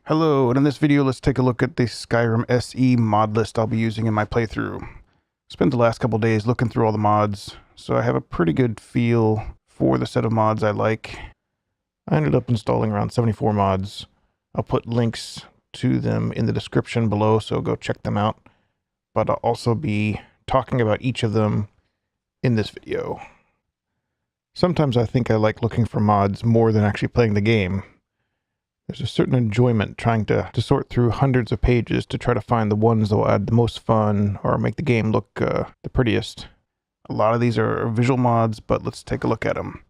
Hello, and in this video, let's take a look at the Skyrim SE mod list I'll be using in my playthrough. Spent the last couple days looking through all the mods, so I have a pretty good feel for the set of mods I like. I ended up installing around 74 mods. I'll put links to them in the description below, so go check them out. But I'll also be talking about each of them in this video. Sometimes I think I like looking for mods more than actually playing the game. There's a certain enjoyment trying to sort through hundreds of pages to try to find the ones that will add the most fun or make the game look the prettiest. A lot of these are visual mods, but let's take a look at them.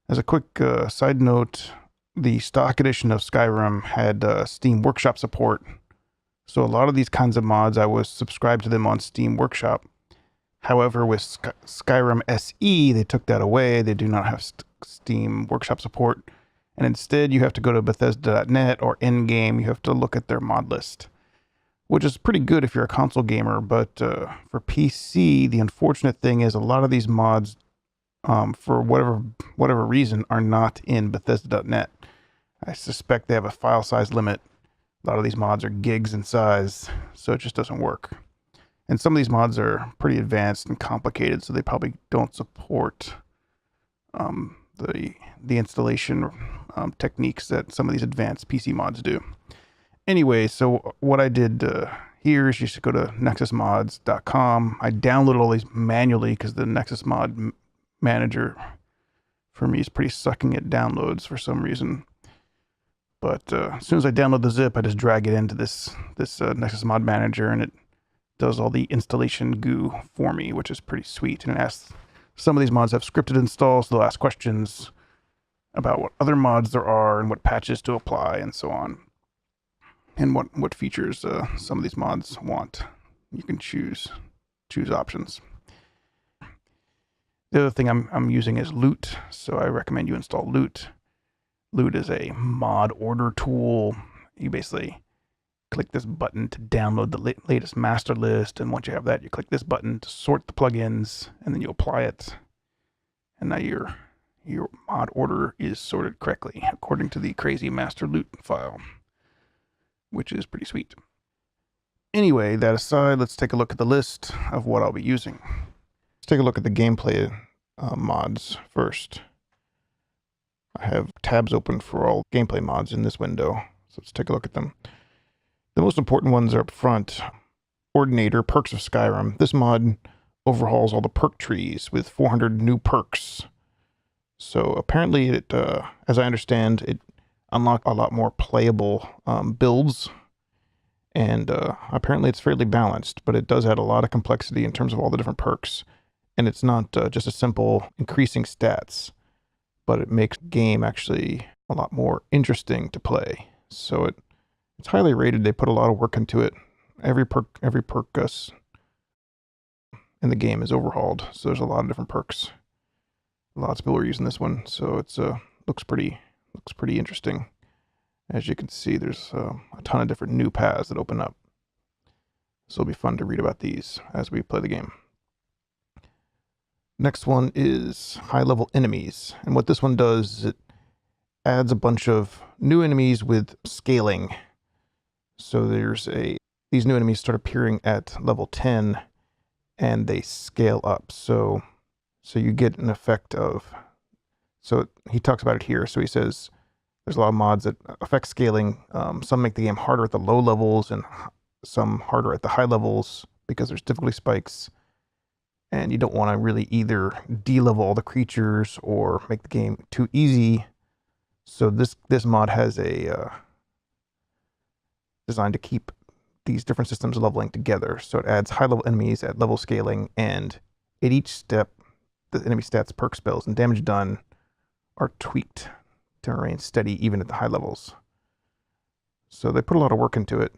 As a quick side note, the stock edition of Skyrim had Steam Workshop support. So a lot of these kinds of mods, I was subscribed to them on Steam Workshop. However, with Skyrim SE, they took that away. They do not have Steam Workshop support. And instead, you have to go to Bethesda.net or Endgame. You have to look at their mod list, which is pretty good if you're a console gamer. But for PC, the unfortunate thing is a lot of these mods, for whatever reason, are not in Bethesda.net. I suspect they have a file size limit. A lot of these mods are gigs in size, so it just doesn't work. And some of these mods are pretty advanced and complicated, so they probably don't support the installation techniques that some of these advanced PC mods do. Anyway, so what I did here is you should go to nexusmods.com. I downloaded all these manually because the Nexus mod manager for me is pretty sucking at downloads for some reason. But as soon as I download the zip, I just drag it into this Nexus mod manager, and it does all the installation goo for me, which is pretty sweet. And it asks, some of these mods have scripted installs, so they'll ask questions about what other mods there are and what patches to apply and so on. And what features some of these mods want. You can choose options. The other thing I'm using is Loot, so I recommend you install Loot. Loot is a mod order tool. You basically click this button to download the latest master list, and once you have that, you click this button to sort the plugins, and then you apply it. And now your mod order is sorted correctly according to the crazy master loot file, which is pretty sweet. Anyway, that aside, let's take a look at the list of what I'll be using. Let's take a look at the gameplay mods first. I have tabs open for all gameplay mods in this window, so let's take a look at them. The most important ones are up front. Ordinator, Perks of Skyrim. This mod overhauls all the perk trees with 400 new perks. So apparently it, as I understand, it unlocked a lot more playable builds. And apparently it's fairly balanced, but it does add a lot of complexity in terms of all the different perks. And it's not just a simple increasing stats, but it makes the game actually a lot more interesting to play. So it's highly rated. They put a lot of work into it. Every perk in the game is overhauled. So there's a lot of different perks. Lots of people are using this one, so it's looks pretty interesting. As you can see, there's a ton of different new paths that open up. So it'll be fun to read about these as we play the game. Next one is high-level enemies, and what this one does is it adds a bunch of new enemies with scaling. So these new enemies start appearing at level 10, and they scale up. So you get an effect of, so he talks about it here. So he says there's a lot of mods that affect scaling. Some make the game harder at the low levels and some harder at the high levels because there's difficulty spikes. And you don't want to really either de-level all the creatures or make the game too easy. So this mod has a designed to keep these different systems leveling together. So it adds high-level enemies at level scaling, and at each step, the enemy stats, perk spells, and damage done are tweaked to remain steady even at the high levels. So they put a lot of work into it.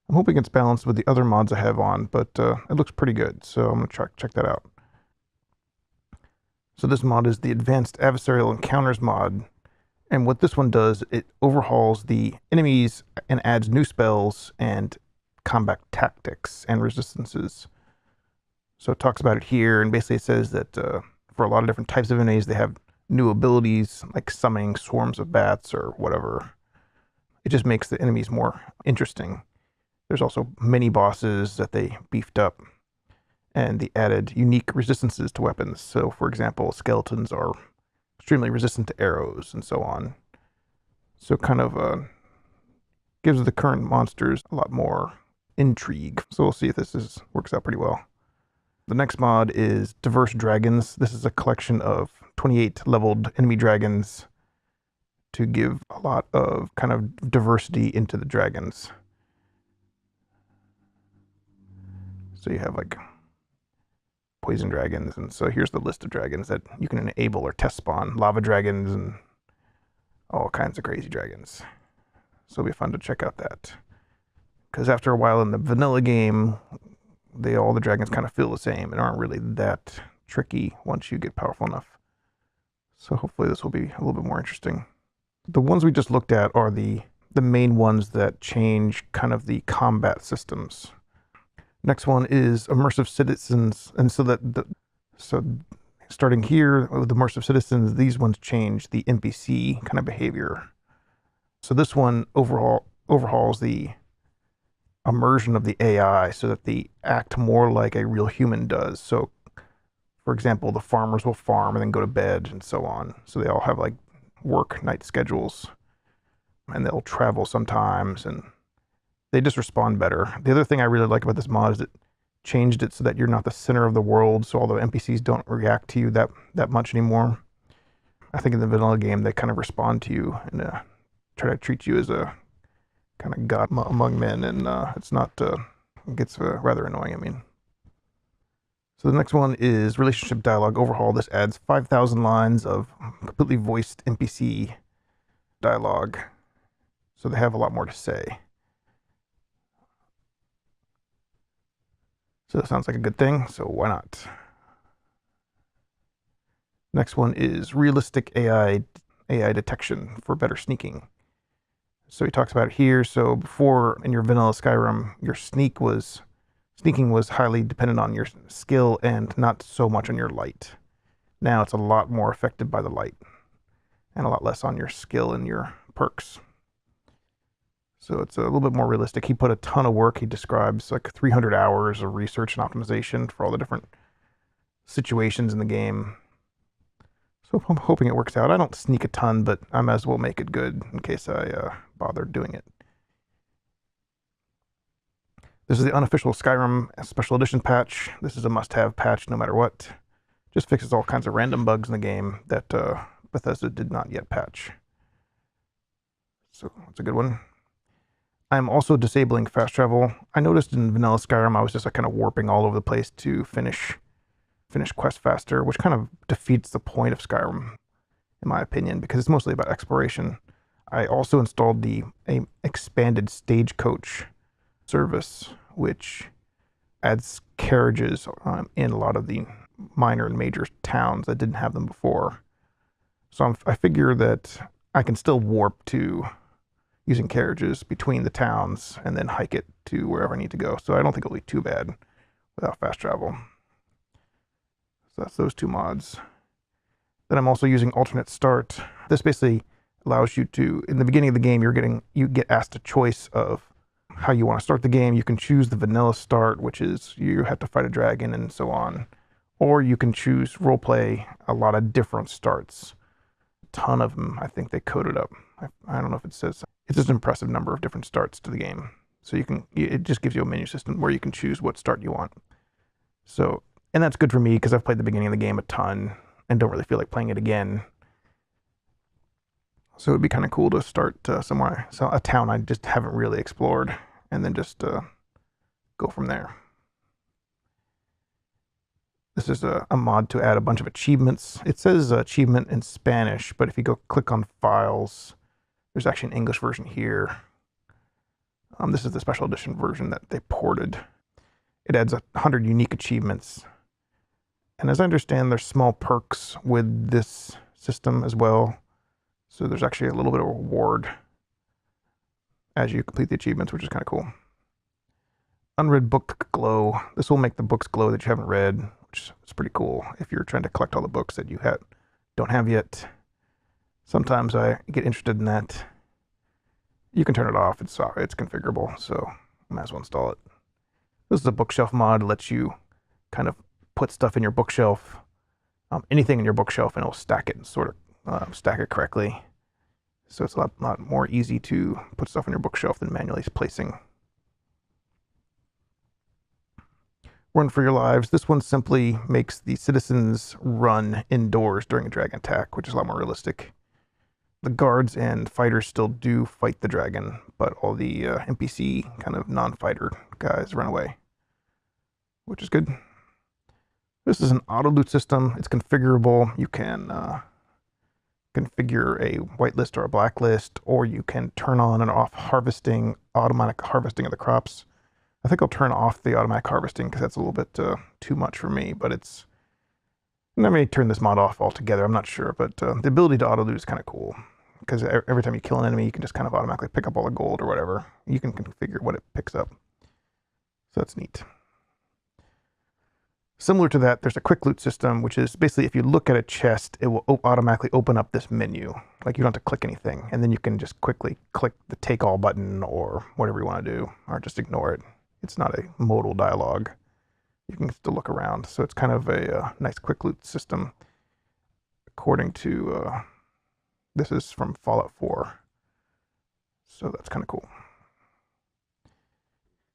I'm hoping it's balanced with the other mods I have on, but it looks pretty good, so I'm going to check that out. So this mod is the Advanced Adversarial Encounters mod. And what this one does, it overhauls the enemies and adds new spells and combat tactics and resistances. So it talks about it here, and basically says that for a lot of different types of enemies, they have new abilities like summoning swarms of bats or whatever. it just makes the enemies more interesting. There's also mini bosses that they beefed up, and they added unique resistances to weapons. So, for example, skeletons are extremely resistant to arrows and so on. So, kind of gives the current monsters a lot more intrigue. So, we'll see if this works out pretty well. The next mod is Diverse Dragons. This is a collection of 28 leveled enemy dragons to give a lot of kind of diversity into the dragons. So you have like poison dragons, and so here's the list of dragons that you can enable or test spawn. Lava dragons and all kinds of crazy dragons. So it'll be fun to check out that. Because after a while in the vanilla game, all the dragons kind of feel the same and aren't really that tricky once you get powerful enough. So hopefully this will be a little bit more interesting. The ones we just looked at are the main ones that change kind of the combat systems. Next one is Immersive Citizens, and so starting here with Immersive Citizens, these ones change the NPC kind of behavior. So this one overhauls the immersion of the AI so that they act more like a real human does. So, for example, the farmers will farm and then go to bed and so on. So they all have like work night schedules, and they'll travel sometimes, and they just respond better. The other thing I really like about this mod is it changed it so that you're not the center of the world, so all the NPCs don't react to you that much anymore. I think in the vanilla game they kind of respond to you and try to treat you as a kind of god among men, and it's not, it gets rather annoying, I mean. So the next one is Relationship Dialogue Overhaul. This adds 5,000 lines of completely voiced NPC dialogue, so they have a lot more to say. So that sounds like a good thing, so why not? Next one is Realistic AI Detection for better sneaking. So he talks about it here. So before, in your vanilla Skyrim, your sneaking was highly dependent on your skill and not so much on your light. Now it's a lot more affected by the light and a lot less on your skill and your perks. So it's a little bit more realistic. He put a ton of work. He describes like 300 hours of research and optimization for all the different situations in the game. So I'm hoping it works out. I don't sneak a ton, but I might as well make it good in case I bother doing it. This is the unofficial Skyrim Special Edition patch. This is a must-have patch no matter what. Just fixes all kinds of random bugs in the game that Bethesda did not yet patch. So it's a good one. I'm also disabling fast travel. I noticed in vanilla Skyrim I was just like kind of warping all over the place to finish quests faster, which kind of defeats the point of Skyrim, in my opinion, because it's mostly about exploration. I also installed the expanded stagecoach service, which adds carriages in a lot of the minor and major towns that didn't have them before. So I figure that I can still warp to using carriages between the towns and then hike it to wherever I need to go. So I don't think it'll be too bad without fast travel. So that's those two mods. Then I'm also using alternate start. This basically allows you to, in the beginning of the game, you get asked a choice of how you want to start the game. You can choose the vanilla start, which is you have to fight a dragon and so on. Or you can choose roleplay, a lot of different starts. A ton of them, I think they coded up. I don't know if it says, it's just an impressive number of different starts to the game. So it just gives you a menu system where you can choose what start you want. So, and that's good for me because I've played the beginning of the game a ton and don't really feel like playing it again. So it'd be kind of cool to start somewhere, so a town I just haven't really explored, and then just go from there. This is a mod to add a bunch of achievements. It says achievement in Spanish, but if you go click on files, there's actually an English version here. This is the special edition version that they ported. It adds 100 unique achievements. And as I understand, there's small perks with this system as well. So there's actually a little bit of a reward as you complete the achievements, which is kind of cool. Unread book glow. This will make the books glow that you haven't read, which is pretty cool if you're trying to collect all the books that you don't have yet. Sometimes I get interested in that. You can turn it off. It's configurable, so I might as well install it. This is a bookshelf mod. It lets you kind of put stuff in your bookshelf, anything in your bookshelf, and it'll stack it and sort of stack it correctly. So it's a lot more easy to put stuff in your bookshelf than manually placing. Run for your lives. This one simply makes the citizens run indoors during a dragon attack, which is a lot more realistic. The guards and fighters still do fight the dragon, but all the NPC kind of non-fighter guys run away, which is good. This is an auto loot system. It's configurable. You can configure a whitelist or a blacklist, or you can turn on and off harvesting, automatic harvesting of the crops. I think I'll turn off the automatic harvesting because that's a little bit too much for me, but it's... And I may turn this mod off altogether, I'm not sure, but the ability to auto loot is kind of cool, because every time you kill an enemy, you can just kind of automatically pick up all the gold or whatever. You can configure what it picks up. So that's neat. Similar to that, there's a quick loot system, which is basically if you look at a chest, it will automatically open up this menu. Like you don't have to click anything, and then you can just quickly click the take all button or whatever you want to do, or just ignore it. It's not a modal dialogue. You can still look around. So it's kind of a nice quick loot system. According to, this is from Fallout 4. So that's kind of cool.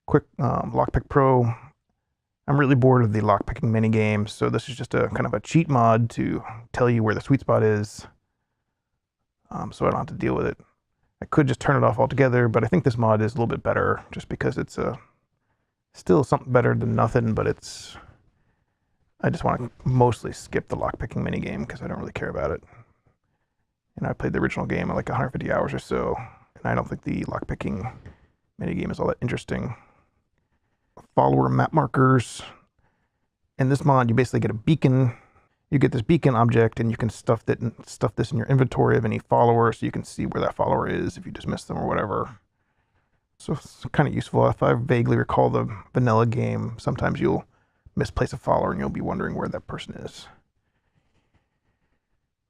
Quick Lockpick Pro. I'm really bored of the lockpicking minigame, so this is just a kind of a cheat mod to tell you where the sweet spot is, so I don't have to deal with it. I could just turn it off altogether, but I think this mod is a little bit better, just because it's still something better than nothing, but I just want to mostly skip the lockpicking minigame, because I don't really care about it. And I played the original game at like 150 hours or so, and I don't think the lockpicking minigame is all that interesting. Follower map markers. In this mod, you basically get a beacon. You get this beacon object, and you can stuff this in your inventory of any follower, so you can see where that follower is if you just miss them or whatever. So it's kind of useful. If I vaguely recall the vanilla game, sometimes you'll misplace a follower and you'll be wondering where that person is.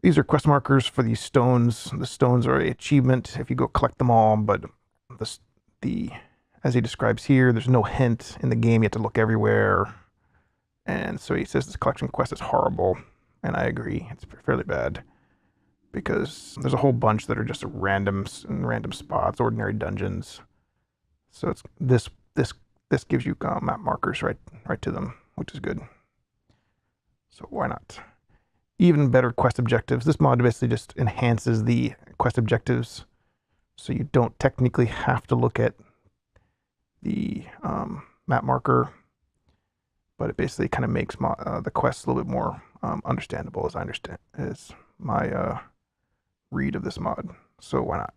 These are quest markers for these stones. The stones are an achievement if you go collect them all, but as he describes here, there's no hint in the game. You have to look everywhere. And so he says this collection quest is horrible. And I agree. It's fairly bad. Because there's a whole bunch that are just random spots, ordinary dungeons. So it's this gives you map markers right to them, which is good. So why not? Even better quest objectives. This mod basically just enhances the quest objectives. So you don't technically have to look at the map marker, but it basically kind of makes the quests a little bit more understandable, as my read of this mod. So why not?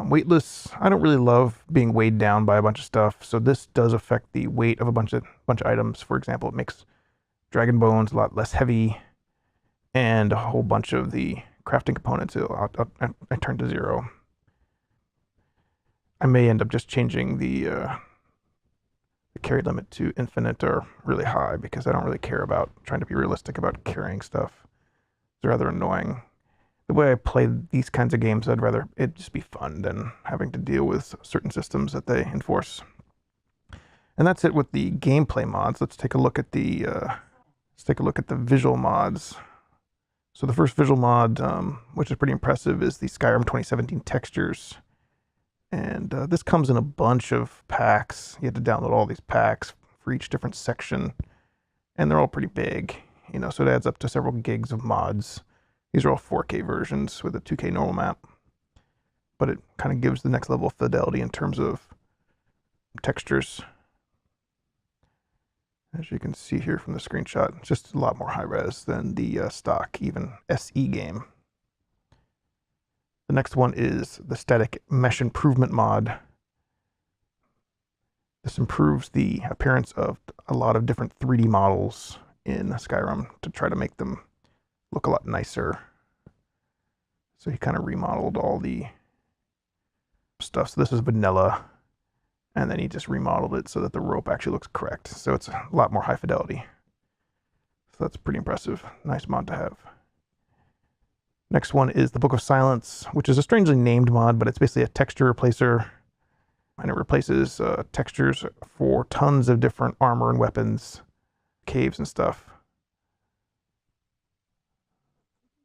Weightless. I don't really love being weighed down by a bunch of stuff, so this does affect the weight of a bunch of items. For example, it makes dragon bones a lot less heavy, and a whole bunch of the crafting components I turn to 0. I may end up just changing the carry limit to infinite or really high, because I don't really care about trying to be realistic about carrying stuff. It's rather annoying. The way I play these kinds of games, I'd rather it just be fun than having to deal with certain systems that they enforce. And that's it with the gameplay mods. Let's take a look at the visual mods. So the first visual mod, which is pretty impressive, is the Skyrim 2017 textures. And this comes in a bunch of packs. You have to download all these packs for each different section. And they're all pretty big, so it adds up to several gigs of mods. These are all 4K versions with a 2K normal map. But it kind of gives the next level of fidelity in terms of textures. As you can see here from the screenshot, it's just a lot more high res than the stock, even SE game. The next one is the static mesh improvement mod. This improves the appearance of a lot of different 3D models in Skyrim to try to make them look a lot nicer. So he kind of remodeled all the stuff. So this is vanilla, and then he just remodeled it so that the rope actually looks correct. So it's a lot more high fidelity. So that's pretty impressive. Nice mod to have. Next one is the Book of Silence, which is a strangely named mod, but it's basically a texture replacer. And it replaces textures for tons of different armor and weapons, caves and stuff.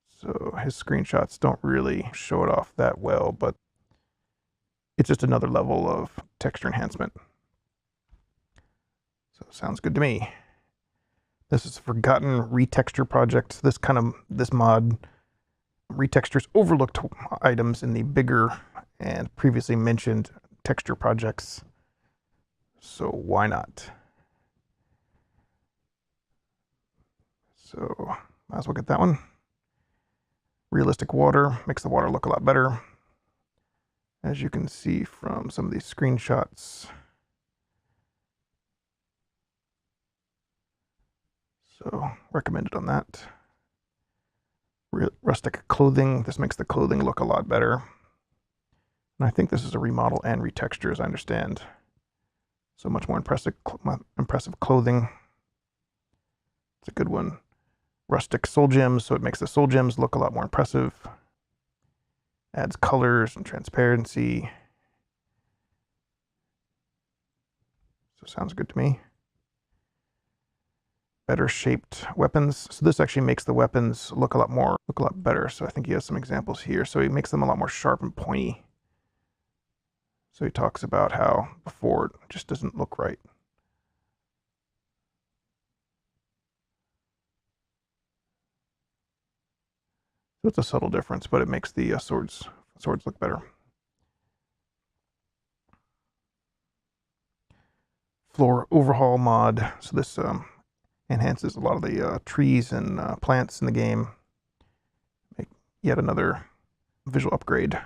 So his screenshots don't really show it off that well, but it's just another level of texture enhancement. So sounds good to me. This is a Forgotten Retexture project. This mod retextures overlooked items in the bigger and previously mentioned texture projects. So why not? So might as well get that one. Realistic water makes the water look a lot better. As you can see from some of these screenshots. So recommended on that. Rustic clothing. This makes the clothing look a lot better. And I think this is a remodel and retexture, as I understand. So much more impressive clothing. It's a good one. Rustic soul gems, so it makes the soul gems look a lot more impressive. Adds colors and transparency. So sounds good to me. Better shaped weapons. So this actually makes the weapons look a lot better. So I think he has some examples here. So he makes them a lot more sharp and pointy. So he talks about how before it just doesn't look right. So it's a subtle difference, but it makes the swords look better. Floor overhaul mod. So this enhances a lot of the trees and plants in the game. Make yet another visual upgrade.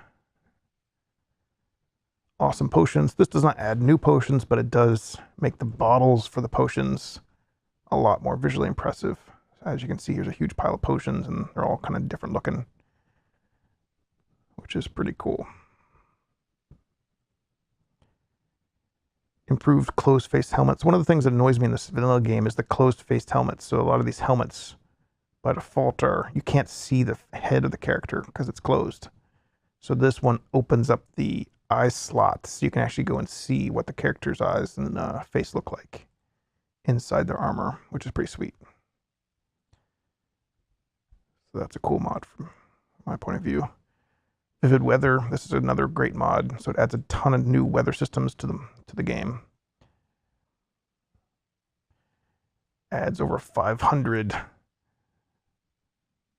Awesome potions. This does not add new potions, but it does make the bottles for the potions a lot more visually impressive. As you can see, here's a huge pile of potions, and they're all kind of different looking, which is pretty cool. Improved closed-faced helmets. One of the things that annoys me in this vanilla game is the closed-faced helmets. So a lot of these helmets, by default, you can't see the head of the character because it's closed. So this one opens up the eye slots, so you can actually go and see what the character's eyes and face look like inside their armor, which is pretty sweet. So that's a cool mod from my point of view. Vivid weather. This is another great mod. So it adds a ton of new weather systems to the game. Adds over 500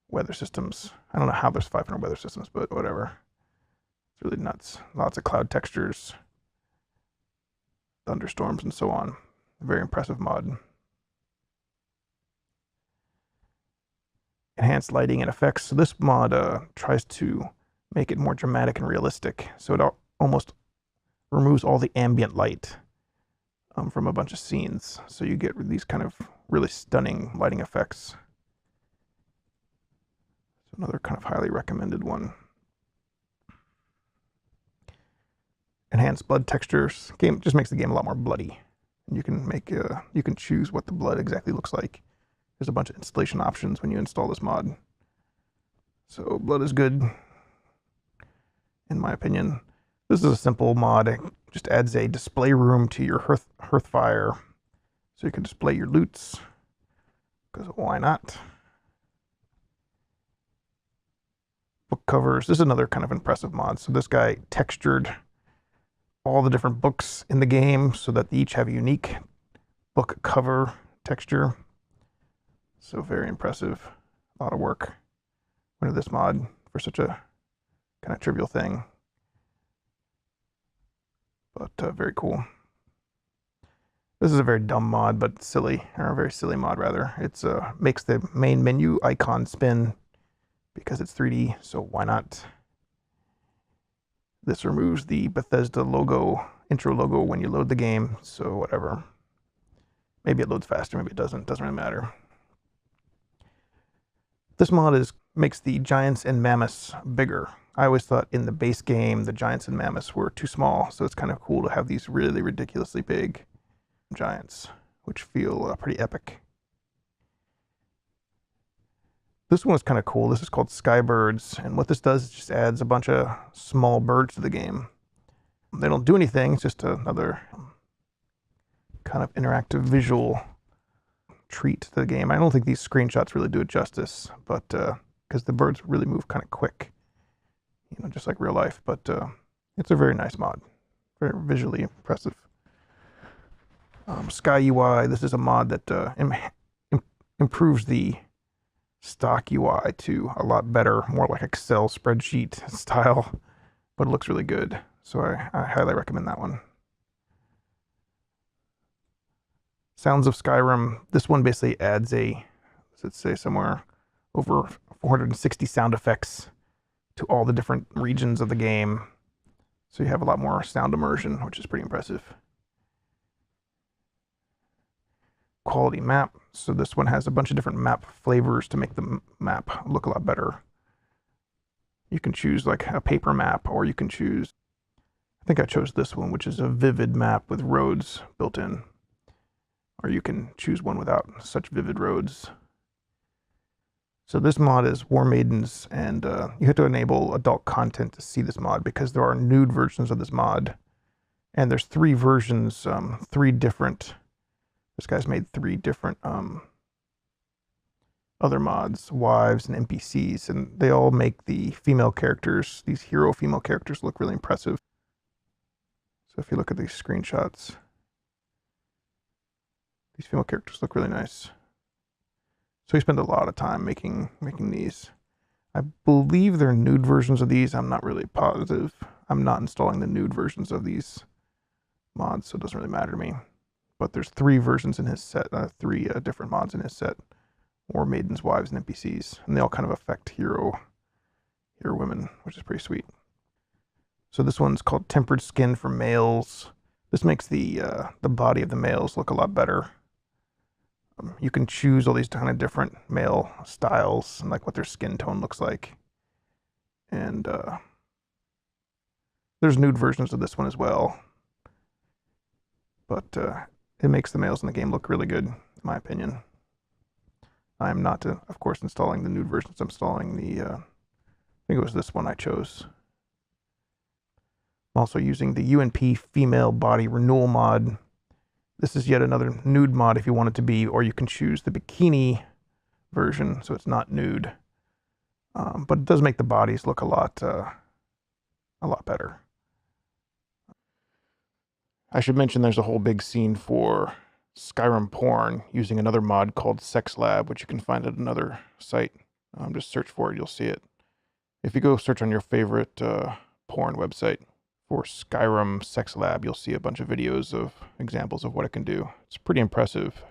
weather systems. I don't know how there's 500 weather systems, but whatever. It's really nuts. Lots of cloud textures, thunderstorms, and so on. A very impressive mod. Enhanced lighting and effects. So this mod tries to make it more dramatic and realistic. So it almost removes all the ambient light from a bunch of scenes. So you get these kind of really stunning lighting effects. So another kind of highly recommended one. Enhanced blood textures. Game just makes the game a lot more bloody. And you can choose what the blood exactly looks like. There's a bunch of installation options when you install this mod. So blood is good, in my opinion. This is a simple mod. It just adds a display room to your hearth fire, so you can display your loots, because why not? Book covers. This is another kind of impressive mod. So this guy textured all the different books in the game so that they each have a unique book cover texture. So very impressive. A lot of work went into this mod for such a kind of trivial thing. But very cool. This is a very dumb mod, but silly, or a very silly mod rather. It makes the main menu icon spin because it's 3D, so why not? This removes the Bethesda logo, intro logo when you load the game, so whatever. Maybe it loads faster, maybe it doesn't really matter. This mod makes the giants and mammoths bigger. I always thought in the base game the giants and mammoths were too small, so it's kind of cool to have these really ridiculously big giants, which feel pretty epic. This one was kind of cool. This is called Skybirds, and what this does is just adds a bunch of small birds to the game. They don't do anything, it's just another kind of interactive visual treat to the game. I don't think these screenshots really do it justice, but because the birds really move kind of quick, just like real life. But it's a very nice mod, very visually impressive. Sky UI, this is a mod that improves the stock UI to a lot better, more like Excel spreadsheet style, but it looks really good. So I highly recommend that one. Sounds of Skyrim. This one basically adds let's say somewhere over 460 sound effects to all the different regions of the game. So you have a lot more sound immersion, which is pretty impressive. Quality map. So this one has a bunch of different map flavors to make the map look a lot better. You can choose like a paper map, or you can choose, I think I chose this one, which is a vivid map with roads built in. Or you can choose one without such vivid roads. So this mod is War Maidens, and you have to enable adult content to see this mod because there are nude versions of this mod. And there's 3 versions, 3 different, this guy's made 3 different other mods, wives and NPCs, and they all make the female characters, these hero female characters, look really impressive. So if you look at these screenshots, these female characters look really nice. So we spend a lot of time making these. I believe they're nude versions of these. I'm not really positive. I'm not installing the nude versions of these mods, so it doesn't really matter to me. But there's 3 versions in his set, 3 different mods in his set. War Maidens, Wives, and NPCs. And they all kind of affect hero women, which is pretty sweet. So this one's called Tempered Skin for Males. This makes the body of the males look a lot better. You can choose all these kind of different male styles and like what their skin tone looks like. And there's nude versions of this one as well. But it makes the males in the game look really good, in my opinion. I'm not, of course, installing the nude versions. I'm installing the, I think it was this one I chose. I'm also using the UNP Female Body Renewal mod. This is yet another nude mod if you want it to be, or you can choose the bikini version, so it's not nude. But it does make the bodies look a lot better. I should mention there's a whole big scene for Skyrim porn using another mod called Sex Lab, which you can find at another site. Just search for it, you'll see it. If you go search on your favorite porn website for Skyrim Sex Lab, you'll see a bunch of videos of examples of what it can do. It's pretty impressive.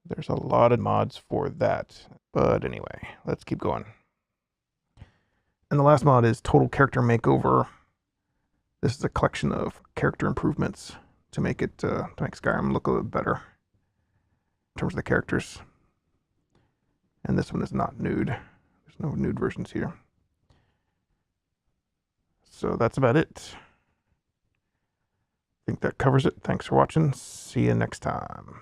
There's a lot of mods for that. But anyway, let's keep going. And the last mod is Total Character Makeover. This is a collection of character improvements to make it to make Skyrim look a little better in terms of the characters. And this one is not nude. There's no nude versions here. So that's about it. I think that covers it. Thanks for watching. See you next time.